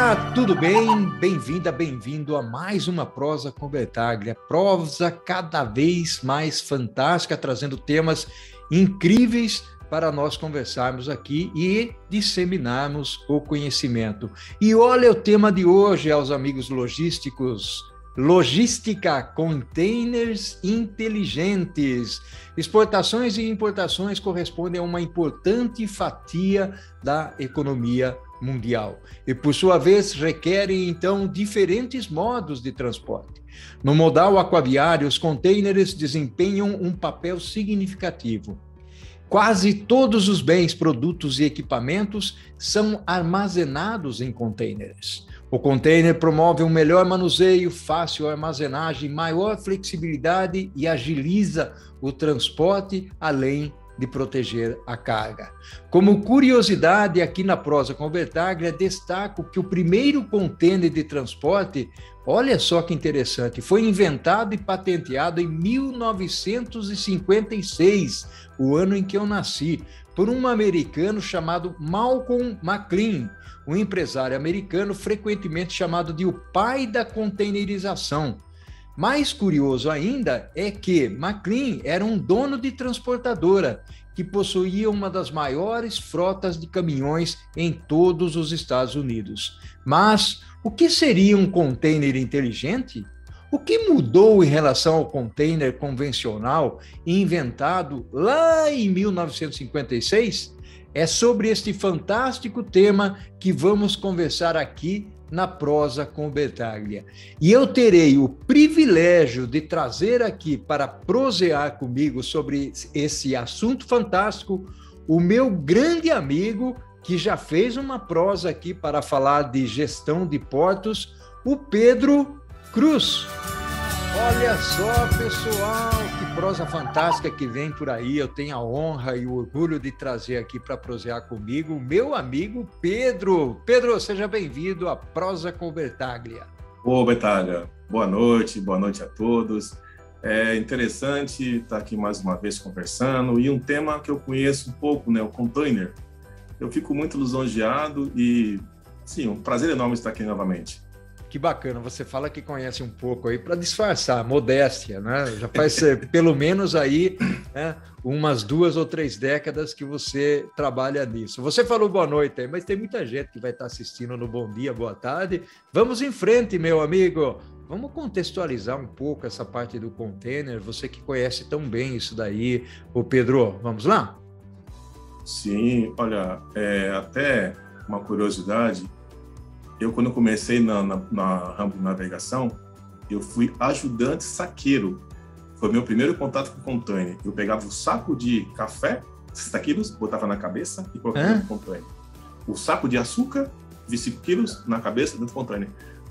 Olá, tudo bem? Bem-vinda, bem-vindo a mais uma Prosa com Bertaglia. Prosa cada vez mais fantástica, trazendo temas incríveis para nós conversarmos aqui e disseminarmos o conhecimento. E olha o tema de hoje aos amigos logísticos. Logística, containers inteligentes. Exportações e importações correspondem a uma importante fatia da economia mundial e, por sua vez, requerem, então, diferentes modos de transporte. No modal aquaviário, os containers desempenham um papel significativo. Quase todos os bens, produtos e equipamentos são armazenados em containers. O container promove um melhor manuseio, fácil armazenagem, maior flexibilidade e agiliza o transporte, além de proteger a carga. Como curiosidade, aqui na Prosa com Bertaglia, destaco que o primeiro container de transporte, olha só que interessante, foi inventado e patenteado em 1956, o ano em que eu nasci, por um americano chamado Malcolm McLean, um empresário americano frequentemente chamado de o pai da containerização. Mais curioso ainda é que McLean era um dono de transportadora que possuía uma das maiores frotas de caminhões em todos os Estados Unidos. Mas o que seria um container inteligente? O que mudou em relação ao container convencional inventado lá em 1956? É sobre este fantástico tema que vamos conversar aqui na Prosa com Bertaglia. E eu terei o privilégio de trazer aqui para prosear comigo sobre esse assunto fantástico o meu grande amigo, que já fez uma prosa aqui para falar de gestão de portos, o Pedro Cruz. Olha só, pessoal, que prosa fantástica que vem por aí. Eu tenho a honra e o orgulho de trazer aqui para prosear comigo o meu amigo Pedro. Pedro, seja bem-vindo à Prosa com Bertaglia. Ô, Bertaglia, boa noite a todos. É interessante estar aqui mais uma vez conversando, e um tema que eu conheço um pouco, né, o container. Eu fico muito lisonjeado e, sim, um prazer enorme estar aqui novamente. Que bacana, você fala que conhece um pouco aí para disfarçar, modéstia, né? Já faz pelo menos aí, né, umas 2 ou 3 décadas que você trabalha nisso. Você falou boa noite aí, mas tem muita gente que vai estar assistindo no Bom Dia, Boa Tarde. Vamos em frente, meu amigo. Vamos contextualizar um pouco essa parte do container, você que conhece tão bem isso daí. Ô Pedro, vamos lá? Sim, olha, até uma curiosidade. Eu, quando comecei na ramo de navegação, eu fui ajudante saqueiro. Foi meu primeiro contato com o container. Eu pegava o saco de café, 60 quilos, botava na cabeça e colocava dentro do container. O saco de açúcar, 25 quilos, na cabeça, dentro do container.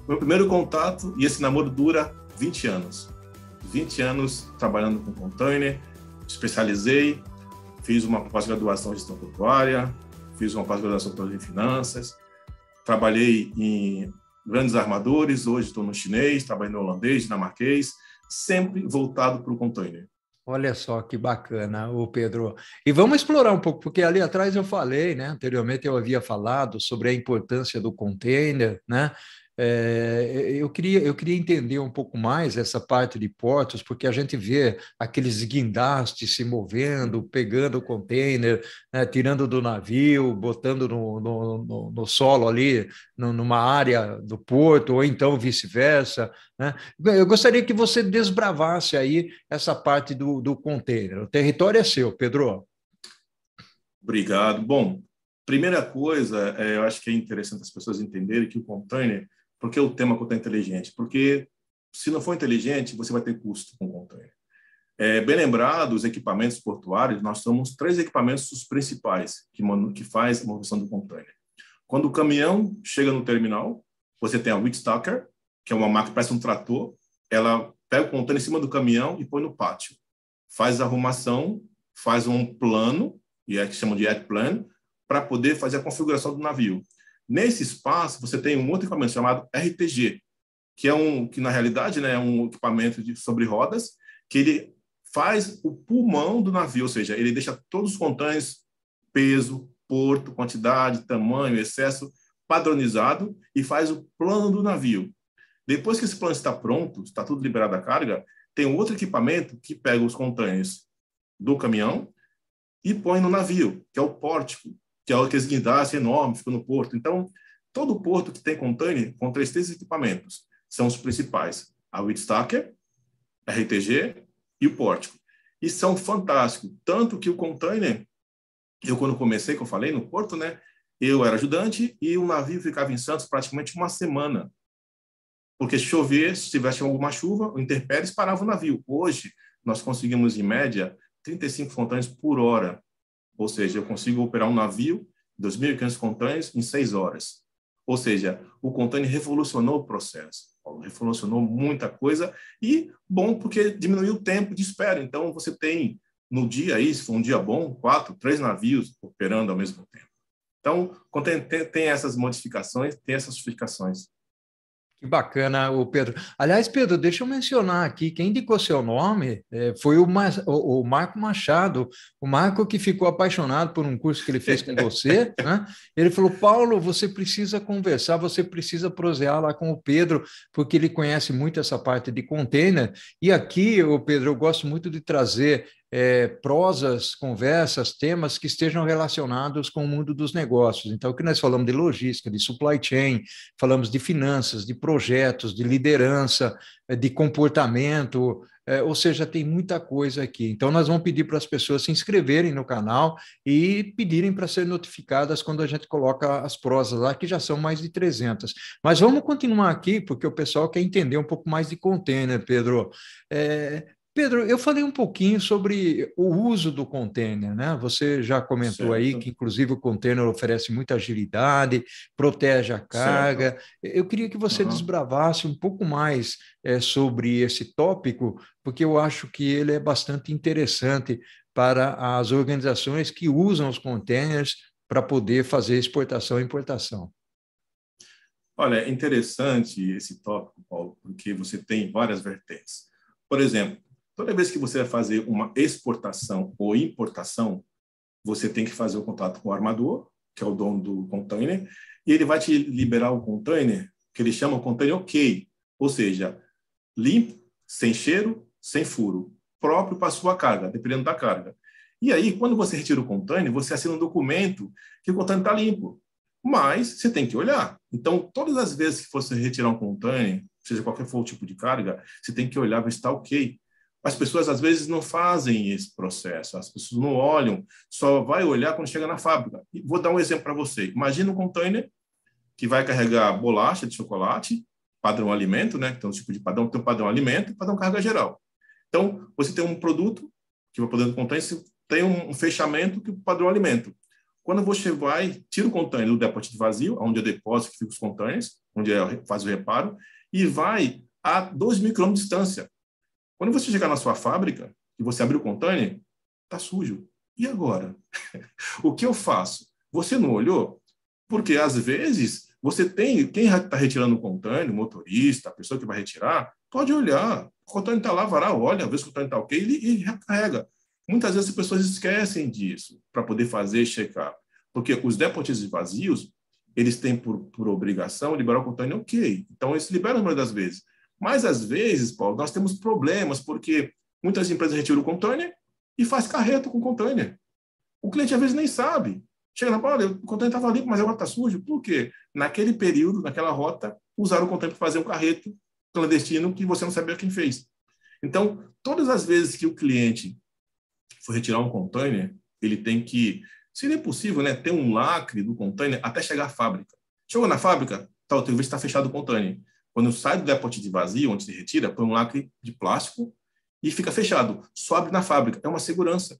Meu primeiro contato, e esse namoro dura 20 anos. 20 anos trabalhando com container, especializei, fiz uma pós-graduação em gestão portuária, fiz uma pós-graduação em finanças, trabalhei em grandes armadores, hoje estou no chinês, trabalhei no holandês, dinamarquês, sempre voltado para o container. Olha só que bacana, o Pedro. E vamos explorar um pouco, porque ali atrás eu falei, né? Anteriormente eu havia falado sobre a importância do container, né? Eu queria entender um pouco mais essa parte de portos, porque a gente vê aqueles guindastes se movendo, pegando o container, né, tirando do navio, botando no solo ali, numa área do porto, ou então vice-versa, né? Eu gostaria que você desbravasse aí essa parte do container. O território é seu, Pedro. Obrigado. Bom, primeira coisa, eu acho que é interessante as pessoas entenderem que o container, por que o tema container inteligente? Porque se não for inteligente, você vai ter custo com o container. Bem lembrado, os equipamentos portuários, nós temos 3 equipamentos principais que faz a movimentação do container. Quando o caminhão chega no terminal, você tem a wheel stacker, que é uma máquina que parece um trator, ela pega o container em cima do caminhão e põe no pátio. Faz a arrumação, faz um plano, que chamam de head plan, para poder fazer a configuração do navio. Nesse espaço, você tem um outro equipamento chamado RTG, que na realidade, né, é um equipamento sobre rodas, que ele faz o pulmão do navio, ou seja, ele deixa todos os containers, peso, porto, quantidade, tamanho, excesso, padronizado e faz o plano do navio. Depois que esse plano está pronto, está tudo liberado a carga, tem um outro equipamento que pega os contêineres do caminhão e põe no navio, que é o pórtico, que é aqueles guindastes enormes, fica no porto. Então, todo porto que tem contêiner contém esses equipamentos. São os principais: a Whitstacker, a RTG e o pórtico. E são fantásticos. Tanto que o contêiner, eu quando comecei, que eu falei, no porto, né, eu era ajudante e o navio ficava em Santos praticamente uma semana. Porque se chover, se tivesse alguma chuva, o intempéries parava o navio. Hoje, nós conseguimos, em média, 35 contêineres por hora. Ou seja, eu consigo operar um navio, 2.500 contêineres, em 6 horas. Ou seja, o contêiner revolucionou o processo. Revolucionou muita coisa e bom porque diminuiu o tempo de espera. Então, você tem, no dia aí, se for um dia bom, 4, 3 navios operando ao mesmo tempo. Então, tem essas modificações, tem essas justificações. Que bacana, o Pedro. Aliás, Pedro, deixa eu mencionar aqui, quem indicou seu nome foi o Marco Machado, o Marco que ficou apaixonado por um curso que ele fez com você, né? Ele falou, Paulo, você precisa conversar, você precisa prosear lá com o Pedro, porque ele conhece muito essa parte de container, e aqui, o Pedro, eu gosto muito de trazer prosas, conversas, temas que estejam relacionados com o mundo dos negócios. Então, o que nós falamos de logística, de supply chain, falamos de finanças, de projetos, de liderança, de comportamento, ou seja, tem muita coisa aqui. Então, nós vamos pedir para as pessoas se inscreverem no canal e pedirem para ser notificadas quando a gente coloca as prosas lá, que já são mais de 300. Mas vamos continuar aqui, porque o pessoal quer entender um pouco mais de container, Pedro. Pedro, eu falei um pouquinho sobre o uso do container, né? Você já comentou aí que, inclusive, o container oferece muita agilidade, protege a carga. Eu queria que você desbravasse um pouco mais sobre esse tópico, porque eu acho que ele é bastante interessante para as organizações que usam os containers para poder fazer exportação e importação. Olha, é interessante esse tópico, Paulo, porque você tem várias vertentes. Por exemplo, toda vez que você vai fazer uma exportação ou importação, você tem que fazer o contato com o armador, que é o dono do container, e ele vai te liberar o container, que ele chama o container OK, ou seja, limpo, sem cheiro, sem furo, próprio para a sua carga, dependendo da carga. E aí, quando você retira o container, você assina um documento que o container está limpo, mas você tem que olhar. Então, todas as vezes que você retirar um container, seja qualquer for o tipo de carga, você tem que olhar para estar OK. As pessoas, às vezes, não fazem esse processo, as pessoas não olham, só vai olhar quando chega na fábrica. E vou dar um exemplo para você. Imagina um container que vai carregar bolacha de chocolate, padrão alimento, né? Então, tipo de padrão, tem um padrão alimento e padrão carga geral. Então, você tem um produto que vai poder container, tem um fechamento que é o padrão alimento. Quando você vai, tira o container do depósito de vazio, onde é o depósito que fica os containers, onde faz o reparo, e vai a 2.000 km de distância. Quando você chegar na sua fábrica e você abrir o container, está sujo. E agora? O que eu faço? Você não olhou? Porque, às vezes, você tem... Quem está retirando o container, o motorista, a pessoa que vai retirar, pode olhar. O container está lá, vai lá, olha, vê se o container está OK e recarrega. Muitas vezes as pessoas esquecem disso para poder fazer check-up. Porque os depósitos vazios, eles têm por obrigação liberar o container OK. Então, eles liberam a maioria das vezes. Mas, às vezes, Paulo, nós temos problemas, porque muitas empresas retiram o container e faz carreto com o container. O cliente, às vezes, nem sabe. Chega na Paulo, o container estava limpo, mas agora está sujo. Por quê? Naquele período, naquela rota, usaram o container para fazer um carreto clandestino que você não sabia quem fez. Então, todas as vezes que o cliente for retirar um container, ele tem que, se não é possível, né, ter um lacre do container até chegar à fábrica. Chegou na fábrica, tem que ver se está fechado o container. Quando sai do depósito de vazio, onde se retira, põe um lacre de plástico e fica fechado. Só abre na fábrica. É uma segurança.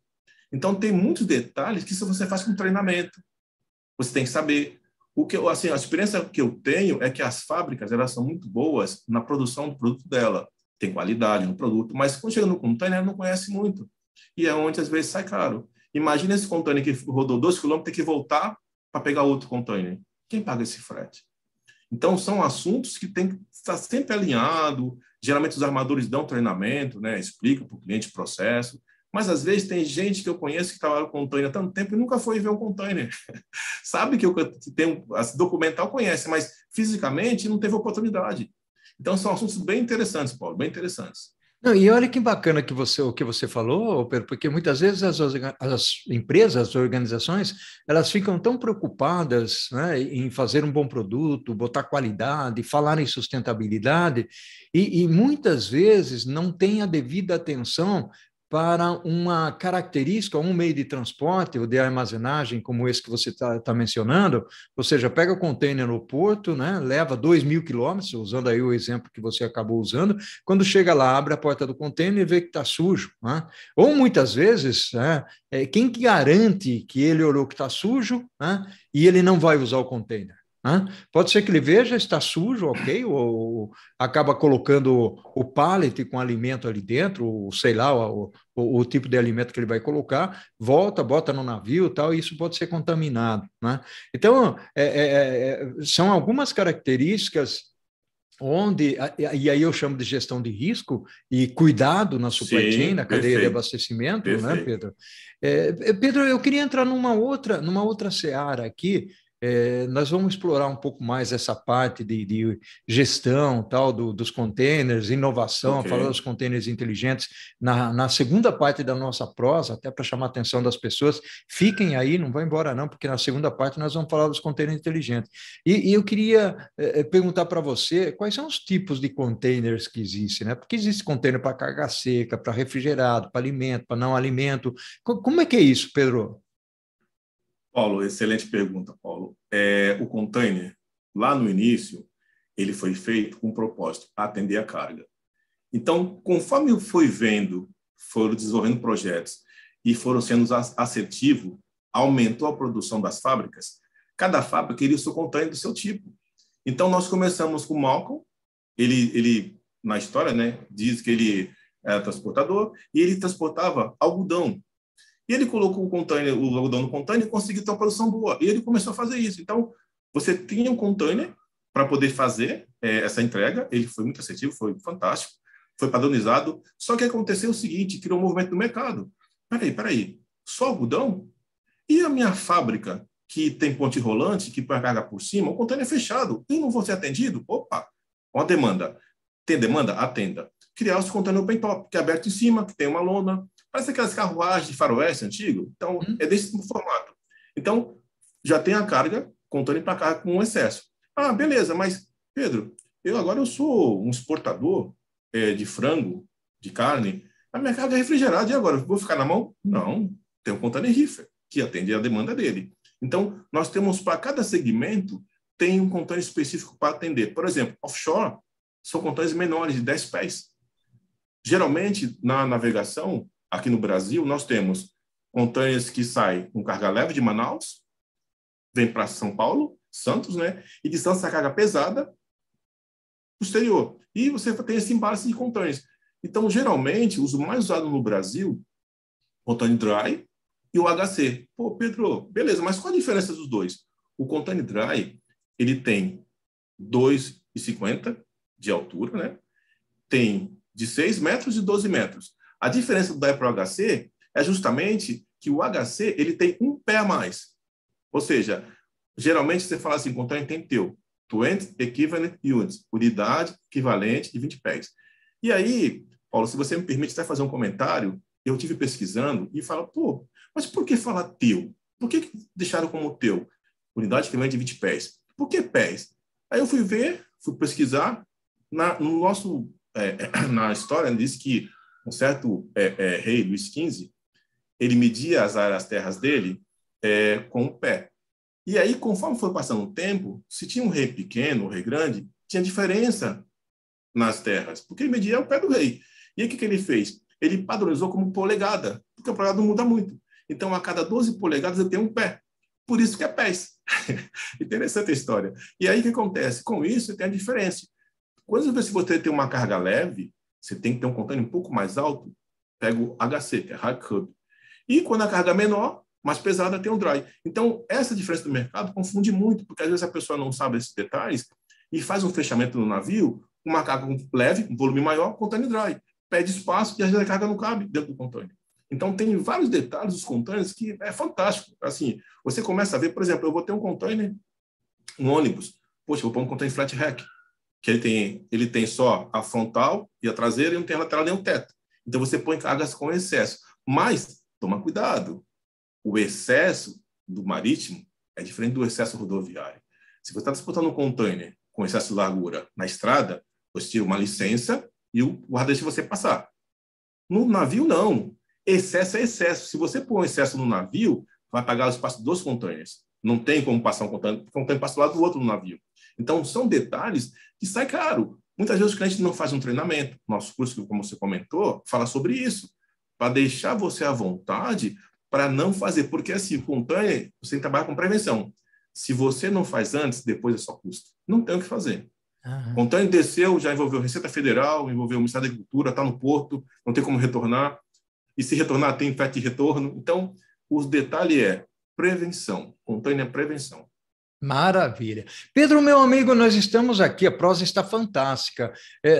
Então, tem muitos detalhes que isso você faz com treinamento. Você tem que saber. Assim, a experiência que eu tenho é que as fábricas elas são muito boas na produção do produto dela. Tem qualidade no produto, mas quando chega no container, ela não conhece muito. E é onde, às vezes, sai caro. Imagina esse container que rodou 2 km, tem que voltar para pegar outro container. Quem paga esse frete? Então, são assuntos que tem que estar sempre alinhado. Geralmente, os armadores dão treinamento, né? Explicam para o cliente o processo. Mas, às vezes, tem gente que eu conheço que trabalha com container há tanto tempo e nunca foi ver um container. Sabe que eu tenho, documental conhece, mas fisicamente não teve oportunidade. Então, são assuntos bem interessantes, Paulo, bem interessantes. Não, e olha que bacana que o que você falou, Pedro, porque muitas vezes as empresas, as organizações, elas ficam tão preocupadas, né, em fazer um bom produto, botar qualidade, falar em sustentabilidade, e muitas vezes não têm a devida atenção para uma característica, um meio de transporte ou de armazenagem, como esse que você está mencionando, ou seja, pega o container no porto, né, leva 2.000 quilômetros, usando aí o exemplo que você acabou usando, quando chega lá, abre a porta do container e vê que está sujo. Né? Ou muitas vezes, né, quem que garante que ele olhou que está sujo, né, e ele não vai usar o container? Pode ser que ele veja, está sujo, ok, ou acaba colocando o pallet com alimento ali dentro, ou sei lá, o tipo de alimento que ele vai colocar, volta, bota no navio e tal, e isso pode ser contaminado. Né? Então, são algumas características onde, e aí eu chamo de gestão de risco e cuidado na supply chain, na cadeia de abastecimento, né, Pedro? Pedro, eu queria entrar numa outra seara aqui. Nós vamos explorar um pouco mais essa parte de gestão tal dos containers, inovação, falar dos containers inteligentes na segunda parte da nossa prosa, até para chamar a atenção das pessoas. Fiquem aí, não vão embora não, porque na segunda parte nós vamos falar dos containers inteligentes. E eu queria perguntar para você quais são os tipos de containers que existem, né? Porque existe container para carga seca, para refrigerado, para alimento, para não alimento. Como é que é isso, Pedro? Paulo, excelente pergunta, Paulo. O container, lá no início, ele foi feito com o propósito, atender a carga. Então, conforme eu fui vendo, foram desenvolvendo projetos e foram sendo assertivos, aumentou a produção das fábricas, cada fábrica queria o seu container do seu tipo. Então, nós começamos com o Malcolm, ele na história, né, diz que ele era transportador e ele transportava algodão. E ele colocou o algodão no container e conseguiu ter uma produção boa. E ele começou a fazer isso. Então, você tinha um container para poder fazer essa entrega. Ele foi muito assertivo, foi fantástico, foi padronizado. Só que aconteceu o seguinte, criou um movimento no mercado. Peraí, só algodão? E a minha fábrica, que tem ponte rolante, que põe a carga por cima, o container é fechado. Eu não vou ser atendido? Opa, uma demanda. Tem demanda? Atenda. Criar os container open top, que é aberto em cima, que tem uma lona. Parece aquelas carruagens de faroeste antigo. Então, é desse formato. Então, já tem a carga, container para carga com excesso. Ah, beleza, mas, Pedro, eu sou um exportador de frango, de carne, a minha carga é refrigerada, e agora? Vou ficar na mão? Não, tem um container reefer, que atende a demanda dele. Então, nós temos, para cada segmento, tem um container específico para atender. Por exemplo, offshore, são containers menores, de 10 pés. Geralmente, na navegação, aqui no Brasil, nós temos containers que saem com carga leve de Manaus, vem para São Paulo, Santos, né? E de Santos a carga pesada posterior. E você tem esse embaraço de containers. Então, geralmente, os mais usados no Brasil, container dry e o HC. Pô, Pedro, beleza, mas qual a diferença dos dois? O container dry, ele tem 2,50 de altura, né? Tem de 6 metros e 12 metros. A diferença do dry para o HC é justamente que o HC ele tem um pé a mais. Ou seja, geralmente você fala assim, container tem teu, 20 equivalent units, unidade equivalente de 20 pés. E aí, Paulo, se você me permite até fazer um comentário, eu tive pesquisando e falo, pô, mas por que falar teu? Por que deixaram como teu? Unidade equivalente de 20 pés. Por que pés? Aí eu fui ver, fui pesquisar, no nosso, na história diz que um certo rei, Luís XV, ele media as terras dele com o pé. E aí, conforme foi passando o tempo, se tinha um rei pequeno, um rei grande, tinha diferença nas terras, porque ele media o pé do rei. E aí, o que ele fez? Ele padronizou como polegada, porque o polegada não muda muito. Então, a cada 12 polegadas, ele tem um pé. Por isso que é pés. Interessante a história. E aí, o que acontece? Com isso, você tem a diferença. Quando você tem uma carga leve, você tem que ter um container um pouco mais alto, pega o HC, que é High Cube. E quando a carga é menor, mais pesada, tem o dry. Então, essa diferença do mercado confunde muito, porque às vezes a pessoa não sabe esses detalhes e faz um fechamento no navio, uma carga leve, um volume maior, container dry. Pede espaço e às vezes a carga não cabe dentro do container. Então, tem vários detalhes dos containers que é fantástico. Assim, você começa a ver, por exemplo, eu vou ter um container, um ônibus. Poxa, eu vou pôr um container flat rack, que ele tem só a frontal e a traseira e não tem a lateral nem o teto. Então, você põe cargas com excesso. Mas, toma cuidado. O excesso do marítimo é diferente do excesso rodoviário. Se você está disputando um container com excesso de largura na estrada, você tira uma licença e o guarda deixa você passar. No navio, não. Excesso é excesso. Se você pôr um excesso no navio, vai pagar o espaço dos containers. Não tem como passar um container, porque um container passa do lado do outro no navio. Então, são detalhes que saem caro. Muitas vezes o cliente não faz um treinamento. Nosso curso, como você comentou, fala sobre isso, para deixar você à vontade para não fazer. Porque, assim, o container, você tem que trabalhar com prevenção. Se você não faz antes, depois é só custo. Não tem o que fazer. O container desceu, já envolveu Receita Federal, envolveu o Ministério da Agricultura, está no porto, não tem como retornar. E se retornar, tem frete de retorno. Então, o detalhe é prevenção. Container é prevenção. Maravilha. Pedro, meu amigo, nós estamos aqui, a prosa está fantástica.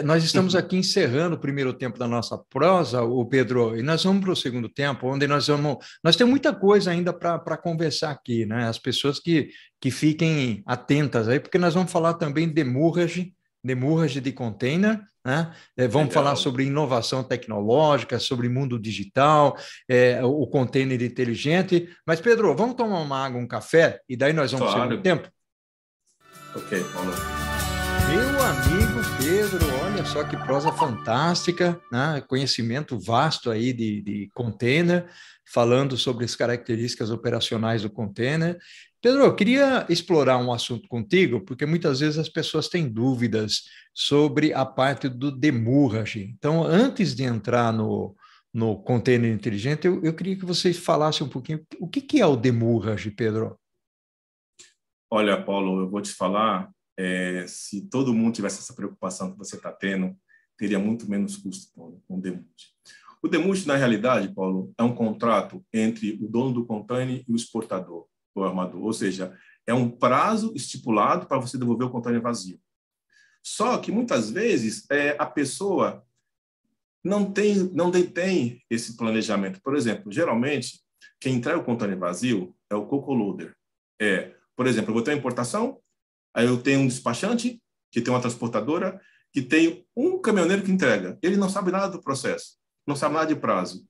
Nós estamos aqui encerrando o primeiro tempo da nossa prosa, o Pedro, e nós vamos para o segundo tempo, onde nós temos muita coisa ainda para conversar aqui, né? As pessoas que fiquem atentas aí, porque nós vamos falar também de demurrage de container, né? Vamos falar sobre inovação tecnológica, sobre mundo digital, o container inteligente. Mas, Pedro, vamos tomar uma água, um café, e daí nós vamos para o segundo tempo? Ok, vamos. Meu amigo Pedro, olha só que prosa fantástica, né? Conhecimento vasto aí de container, falando sobre as características operacionais do container. Pedro, eu queria explorar um assunto contigo, porque muitas vezes as pessoas têm dúvidas sobre a parte do demurrage. Então, antes de entrar no container inteligente, eu queria que vocês falassem um pouquinho o que é o demurrage, Pedro? Olha, Paulo, eu vou te falar, se todo mundo tivesse essa preocupação que você está tendo, teria muito menos custo, Paulo, com o demurrage. O demurrage, na realidade, Paulo, é um contrato entre o dono do container e o exportador, o armador, ou seja, é um prazo estipulado para você devolver o container vazio. Só que, muitas vezes, a pessoa não detém esse planejamento. Por exemplo, geralmente, quem entrega o container vazio é o co-loader. Por exemplo, eu vou ter uma importação, aí eu tenho um despachante, que tem uma transportadora, que tem um caminhoneiro que entrega. Ele não sabe nada do processo, não sabe nada de prazo.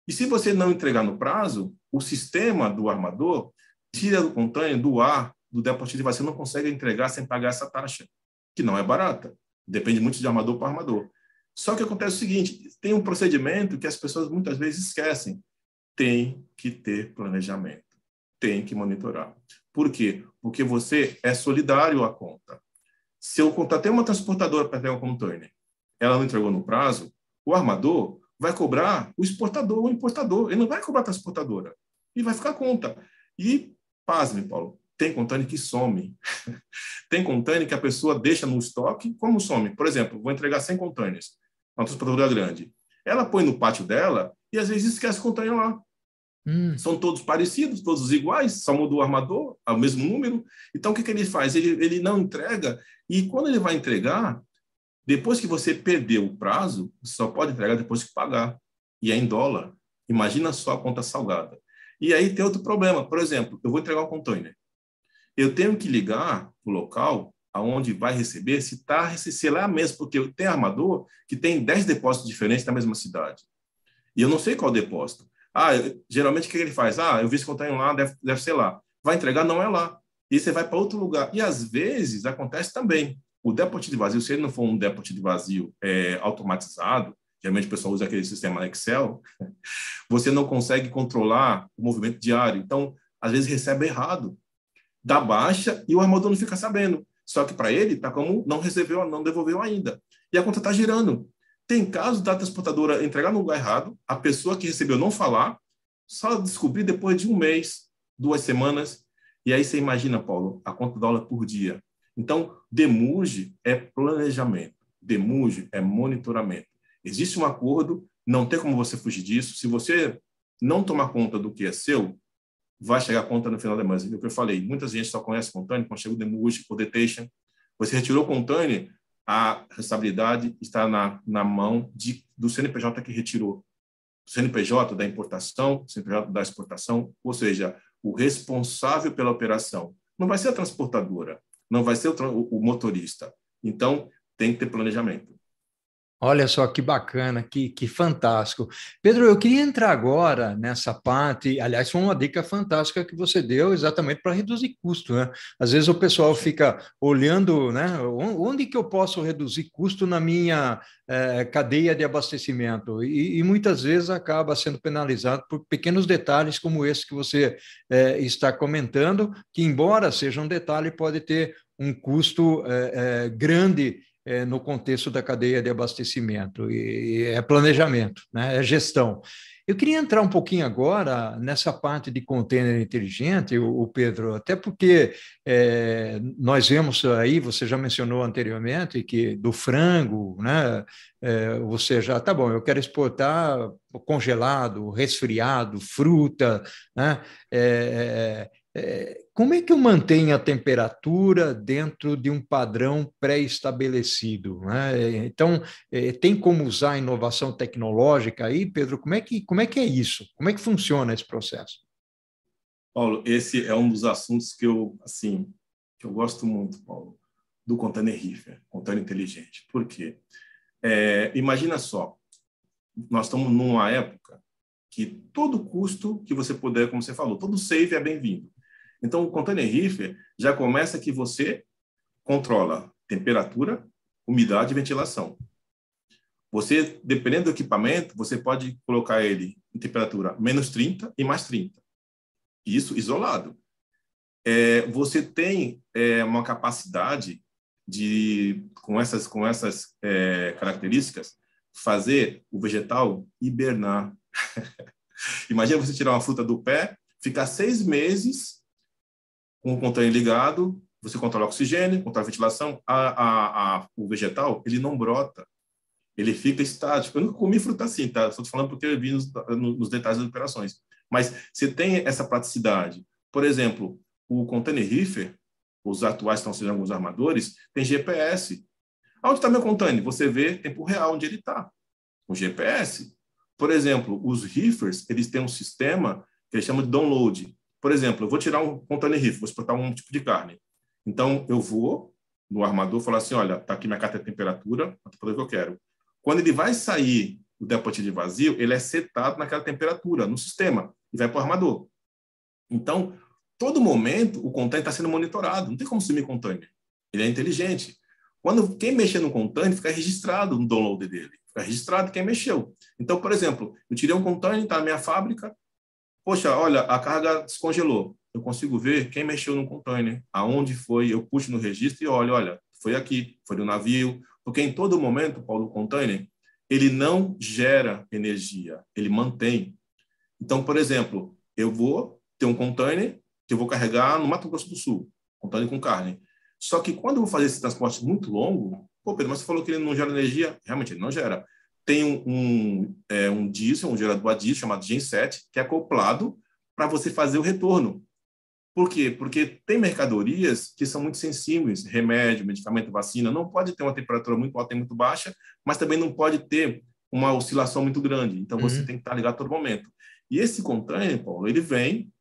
E se você não entregar no prazo, o sistema do armador tira do container, do ar, do depósito de vazio, não consegue entregar sem pagar essa taxa, que não é barata. Depende muito de armador para armador. Só que acontece o seguinte, tem um procedimento que as pessoas muitas vezes esquecem. Tem que ter planejamento. Tem que monitorar. Por quê? Porque você é solidário à conta. Se eu contratei uma transportadora para entregar um container, ela não entregou no prazo, o armador vai cobrar o exportador ou o importador. Ele não vai cobrar a transportadora. E vai ficar a conta. E, pasme, Paulo, tem container que some. Tem container que a pessoa deixa no estoque, como some? Por exemplo, vou entregar 100 containers, uma transportadora grande. Ela põe no pátio dela e, às vezes, esquece o container lá. São todos parecidos, todos iguais, só muda o armador, é o mesmo número. Então, o que ele faz? Ele não entrega, e quando ele vai entregar, depois que você perdeu o prazo, você só pode entregar depois que pagar. E é em dólar. Imagina só a conta salgada. E aí tem outro problema. Por exemplo, eu vou entregar um container. Eu tenho que ligar para o local aonde vai receber, se lá mesmo, porque tem armador que tem 10 depósitos diferentes na mesma cidade. E eu não sei qual depósito. Geralmente o que ele faz? Eu vi esse container lá, deve ser lá. Vai entregar, não é lá. E você vai para outro lugar. E às vezes acontece também. O depósito de vazio, se ele não for um depósito de vazio automatizado, geralmente o pessoal usa aquele sistema Excel, você não consegue controlar o movimento diário. Então, às vezes recebe errado. Dá baixa e o armador não fica sabendo. Só que para ele está como não recebeu, não devolveu ainda. E a conta está girando. Tem casos da transportadora entregar no lugar errado, a pessoa que recebeu não falar, só descobrir depois de um mês, 2 semanas. E aí você imagina, Paulo, a conta dólar por dia. Então, demurge é planejamento. Demurge é monitoramento. Existe um acordo, não tem como você fugir disso. Se você não tomar conta do que é seu, vai chegar a conta no final da mês. É o que eu falei, muita gente só conhece container quando chega o demurge ou detention. Você retirou o container, a responsabilidade está na mão do CNPJ que retirou. CNPJ da importação, CNPJ da exportação, ou seja, o responsável pela operação. Não vai ser a transportadora, não vai ser o motorista. Então, tem que ter planejamento. Olha só que bacana, que fantástico. Pedro, eu queria entrar agora nessa parte, aliás, foi uma dica fantástica que você deu exatamente para reduzir custo, né? Às vezes o pessoal fica olhando, né? Onde que eu posso reduzir custo na minha cadeia de abastecimento? E muitas vezes acaba sendo penalizado por pequenos detalhes como esse que você está comentando, que embora seja um detalhe, pode ter um custo grande no contexto da cadeia de abastecimento, e é planejamento, né? É gestão. Eu queria entrar um pouquinho agora nessa parte de container inteligente, o Pedro, até porque nós vemos aí, você já mencionou anteriormente, que do frango, né? Você já, tá bom, eu quero exportar congelado, resfriado, fruta, né? Como é que eu mantenho a temperatura dentro de um padrão pré-estabelecido, né? Então, tem como usar a inovação tecnológica aí, Pedro? Como é que é isso? Como é que funciona esse processo? Paulo, esse é um dos assuntos que eu gosto muito, Paulo, do container reefer, container inteligente. Por quê? Imagina só, nós estamos numa época que todo custo que você puder, como você falou, todo save é bem-vindo. Então, o container reefer já começa que você controla temperatura, umidade e ventilação. Você, dependendo do equipamento, você pode colocar ele em temperatura menos 30 e mais 30. Isso isolado. Você tem uma capacidade de, com essas características, fazer o vegetal hibernar. Imagina você tirar uma fruta do pé, ficar 6 meses com o container ligado, você controla o oxigênio, controla a ventilação, o vegetal, ele não brota, ele fica estático. Eu nunca comi fruta assim, tá? Estou falando porque eu vi nos detalhes das operações. Mas você tem essa praticidade. Por exemplo, o container reefer, os atuais que estão sendo alguns armadores, tem GPS. Onde está meu container? Você vê tempo real onde ele está, com GPS. Por exemplo, os reefers, eles têm um sistema que eles chamam de download. Por exemplo, eu vou tirar um container reefer, vou exportar um tipo de carne. Então, eu vou no armador falar assim, olha, está aqui minha carta de temperatura, a temperatura que eu quero. Quando ele vai sair do depósito de vazio, ele é setado naquela temperatura, no sistema, e vai para o armador. Então, todo momento, o container está sendo monitorado. Não tem como sumir container. Ele é inteligente. Quem mexer no container, fica registrado no download dele. Fica registrado quem mexeu. Então, por exemplo, eu tirei um container, está na minha fábrica. Poxa, olha, a carga descongelou. Eu consigo ver quem mexeu no container, aonde foi, eu puxo no registro e olha, foi aqui, foi no navio. Porque em todo momento, Paulo, o container, ele não gera energia, ele mantém. Então, por exemplo, eu vou ter um container que eu vou carregar no Mato Grosso do Sul, container com carne. Só que quando eu vou fazer esse transporte muito longo, pô, Pedro, mas você falou que ele não gera energia. Realmente, ele não gera. Tem um diesel, um gerador a diesel chamado Genset, que é acoplado para você fazer o retorno. Por quê? Porque tem mercadorias que são muito sensíveis, remédio, medicamento, vacina, não pode ter uma temperatura muito alta e muito baixa, mas também não pode ter uma oscilação muito grande. Então, você tem que estar ligado a todo momento. E esse container, Paulo, ele vem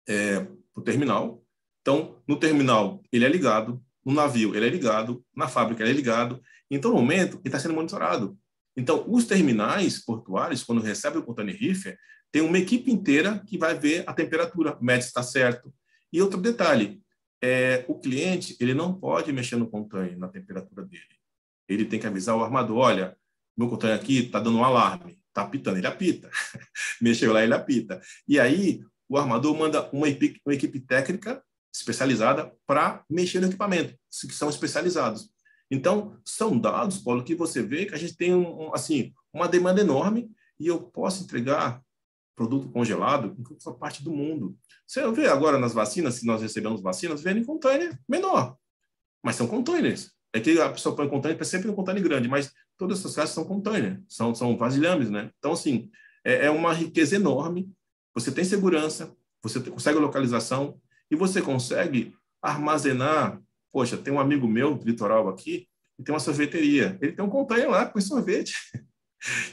para o terminal. Então, no terminal, ele é ligado, no navio, ele é ligado, na fábrica, ele é ligado. Em todo momento, ele está sendo monitorado. Então, os terminais portuários, quando recebem o container reefer, tem uma equipe inteira que vai ver a temperatura, mede se está certo. E outro detalhe, o cliente ele não pode mexer no container, na temperatura dele. Ele tem que avisar o armador, olha, meu container aqui está dando um alarme, está apitando, ele apita. Mexeu lá, ele apita. E aí, o armador manda uma equipe técnica especializada para mexer no equipamento, que são especializados. Então, são dados, Paulo, que você vê que a gente tem uma demanda enorme e eu posso entregar produto congelado em qualquer parte do mundo. Você vê agora nas vacinas, se nós recebemos vacinas, vêm em container menor, mas são containers. É que a pessoa põe container, sempre um container grande, mas todas essas caixas são container, são vasilhames, né? Então, assim, é uma riqueza enorme. Você tem segurança, você consegue localização e você consegue armazenar. Poxa, tem um amigo meu do litoral aqui, que tem uma sorveteria. Ele tem um container lá com sorvete.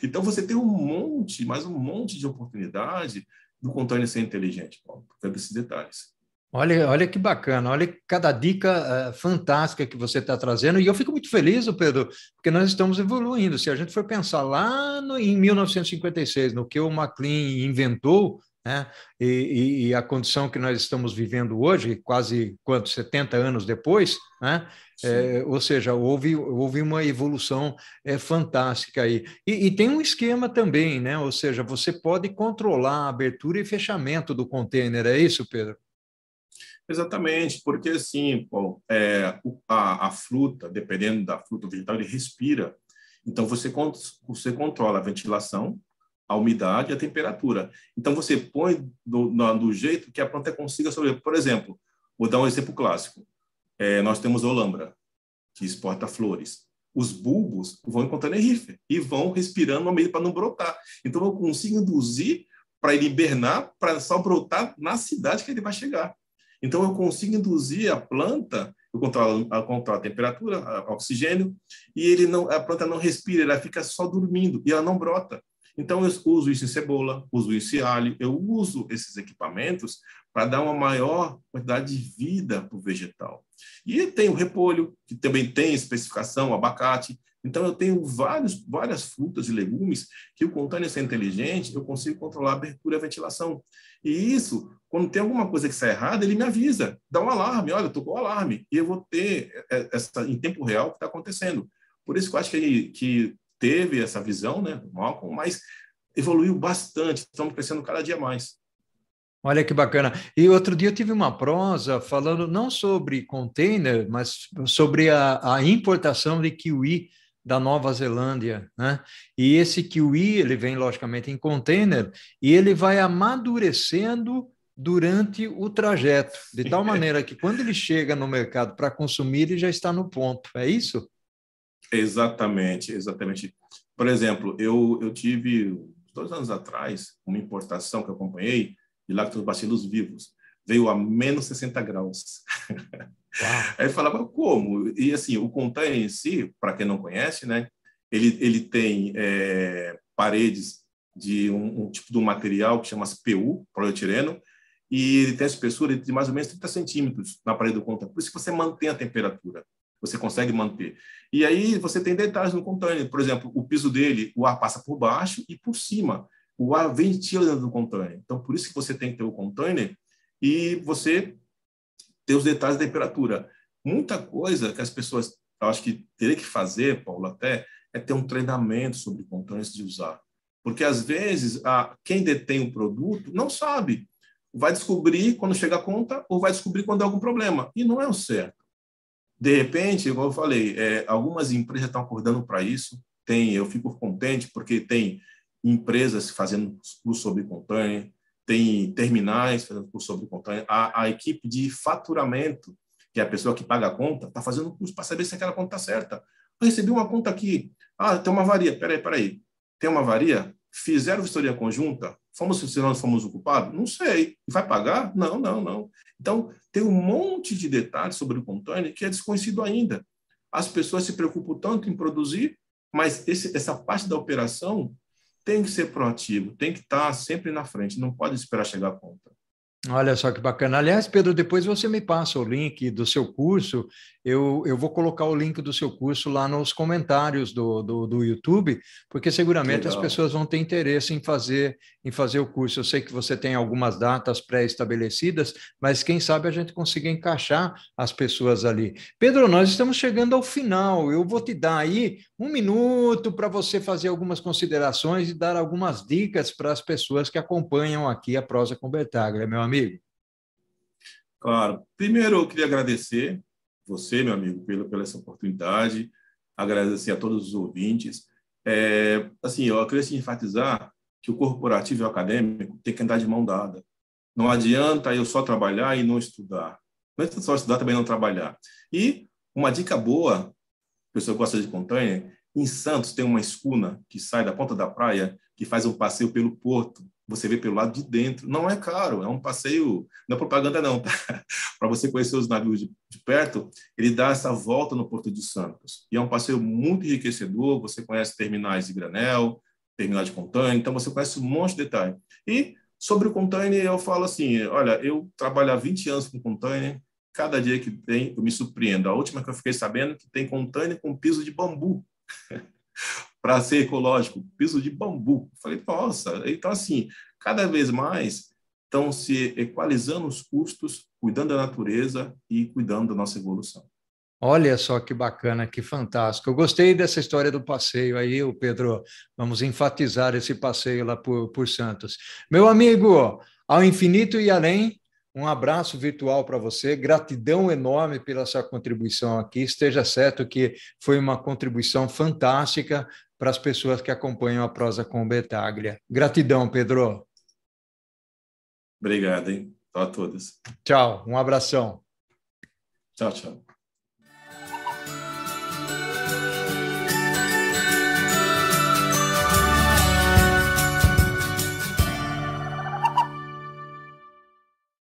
Então, você tem um monte, mais um monte de oportunidade do container ser inteligente, Paulo, por causa desses detalhes. Olha que bacana, olha cada dica fantástica que você está trazendo, e eu fico muito feliz, Pedro, porque nós estamos evoluindo. Se a gente for pensar lá em 1956, no que o McLean inventou, né, e a condição que nós estamos vivendo hoje, quase 70 anos depois, né, ou seja, houve uma evolução fantástica aí. E tem um esquema também, né, ou seja, você pode controlar a abertura e fechamento do container, é isso, Pedro? Exatamente, porque assim, Paulo, a fruta, dependendo da fruta vegetal, ele respira. Então, você controla a ventilação, a umidade e a temperatura. Então, você põe do jeito que a planta consiga sobreviver. Por exemplo, vou dar um exemplo clássico. Nós temos a olambra, que exporta flores. Os bulbos vão encontrando rifle e vão respirando no meio para não brotar. Então, eu consigo induzir para ele hibernar, para só brotar na cidade que ele vai chegar. Então, eu consigo induzir a planta, eu controlo a temperatura, o oxigênio, e a planta não respira, ela fica só dormindo e ela não brota. Então, eu uso isso em cebola, uso isso em alho, eu uso esses equipamentos para dar uma maior quantidade de vida para o vegetal. E tem o repolho, que também tem especificação, o abacate. Então, eu tenho várias frutas e legumes que o container ser inteligente, eu consigo controlar a abertura e a ventilação. E isso, quando tem alguma coisa que sai errada, ele me avisa, dá um alarme, olha, tocou o alarme, e eu vou ter em tempo real o que está acontecendo. Por isso que eu acho que teve essa visão, né, do Malcolm, mas evoluiu bastante, estamos crescendo cada dia mais. Olha que bacana. E outro dia eu tive uma prosa falando não sobre container, mas sobre a importação de kiwi da Nova Zelândia, né? E esse kiwi, ele vem logicamente em container e ele vai amadurecendo durante o trajeto, de tal maneira que quando ele chega no mercado para consumir, ele já está no ponto. É isso? Exatamente, exatamente. Por exemplo, eu tive 2 anos atrás uma importação que eu acompanhei de lactobacilos vivos. Veio a menos 60 graus. Aí eu falava, como? E assim, o container em si, para quem não conhece, né, ele tem paredes de um tipo de um material que chama PU, polietileno, e ele tem a espessura de mais ou menos 30 centímetros na parede do container. Por isso que você mantém a temperatura. Você consegue manter. E aí você tem detalhes no container. Por exemplo, o piso dele, o ar passa por baixo e por cima. O ar ventila dentro do container. Então, por isso que você tem que ter o container e você ter os detalhes da temperatura. Muita coisa que as pessoas, eu acho que teria que fazer, Paulo, até, é ter um treinamento sobre containers de usar. Porque, às vezes, quem detém o produto não sabe. Vai descobrir quando chega a conta ou vai descobrir quando há algum problema. E não é o certo. De repente, como eu falei, algumas empresas estão acordando para isso. Eu fico contente porque tem empresas fazendo curso sobre container, tem terminais fazendo curso sobre container. A equipe de faturamento, que é a pessoa que paga a conta, está fazendo curso para saber se aquela conta está certa. Eu recebi uma conta aqui. Tem uma avaria. Peraí. Tem uma avaria? Fizeram vistoria conjunta? Se nós fomos o culpado? Não sei. E vai pagar? Não. Então, tem um monte de detalhes sobre o container que é desconhecido ainda. As pessoas se preocupam tanto em produzir, mas essa parte da operação tem que ser proativo, tem que estar sempre na frente, não pode esperar chegar a conta. Olha só que bacana. Aliás, Pedro, depois você me passa o link do seu curso. Eu vou colocar o link do seu curso lá nos comentários do YouTube, porque seguramente as pessoas vão ter interesse em fazer o curso. Eu sei que você tem algumas datas pré-estabelecidas, mas quem sabe a gente consiga encaixar as pessoas ali. Pedro, nós estamos chegando ao final. Eu vou te dar aí 1 minuto para você fazer algumas considerações e dar algumas dicas para as pessoas que acompanham aqui a Prosa com Bertaglia, meu amigo. Claro. Primeiro, eu queria agradecer você, meu amigo, pela essa oportunidade, agradecer a todos os ouvintes. Assim, eu queria enfatizar que o corporativo e o acadêmico tem que andar de mão dada. Não adianta eu só trabalhar e não estudar. Não adianta só estudar, também não trabalhar. E uma dica boa, a pessoa gosta de container, Em Santos tem uma escuna que sai da ponta da praia, que faz um passeio pelo porto. Você vê pelo lado de dentro. Não é caro, é um passeio, não é propaganda não, tá? Para você conhecer os navios de perto, ele dá essa volta no Porto de Santos. E é um passeio muito enriquecedor, você conhece terminais de granel, terminal de container, então você conhece um monte de detalhe. E sobre o container, eu falo assim, olha, eu trabalho há 20 anos com container, cada dia que tem, eu me surpreendo. A última que eu fiquei sabendo que tem container com piso de bambu, para ser ecológico, piso de bambu. Falei, nossa, então assim, cada vez mais estão se equalizando os custos, cuidando da natureza e cuidando da nossa evolução. Olha só que bacana, que fantástico. Eu gostei dessa história do passeio aí, o Pedro. Vamos enfatizar esse passeio lá por Santos. Meu amigo, ao infinito e além, um abraço virtual para você. Gratidão enorme pela sua contribuição aqui. Esteja certo que foi uma contribuição fantástica para as pessoas que acompanham a Prosa com Betaglia. Gratidão, Pedro. Obrigado, hein? A todas. Tchau, um abração. Tchau, tchau.